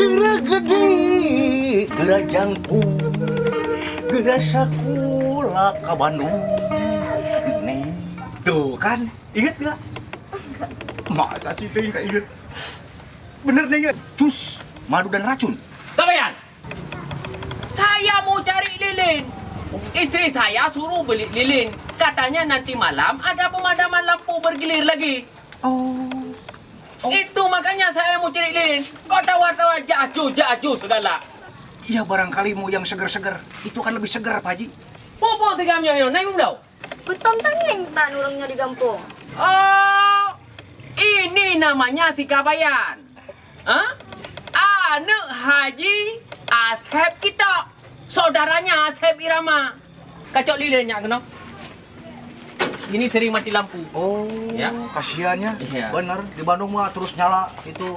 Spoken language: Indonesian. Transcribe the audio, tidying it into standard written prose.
Geura gede, geura jangkung, geura sakula ka Bandung. Nih, tuh kan, inget gak? Masa sih Teh nggak inget? Bener nih ya, cus, madu dan racun. Kabayan, saya mau cari lilin. Istri saya suruh beli lilin. Katanya nanti malam ada pemadaman lampu bergilir lagi. Oh, Itu makanya saya mau cari lilin. Kau tawa-tawa jaju sudahlah. ya barangkali mau yang seger-seger. Itu kan lebih seger, Pak Haji. Popo segamnya yo, naik belau. Betul tanging tak nurangnya di kampung. Oh, ini namanya si Kabayan. Hah? Anak Haji Asep kita. Saudaranya Asep Irama. Kacau lilinnya kenapa? Ini sering mati lampu. Oh, Ya. kasihannya. Iya. Bener, di Bandung mah terus nyala itu.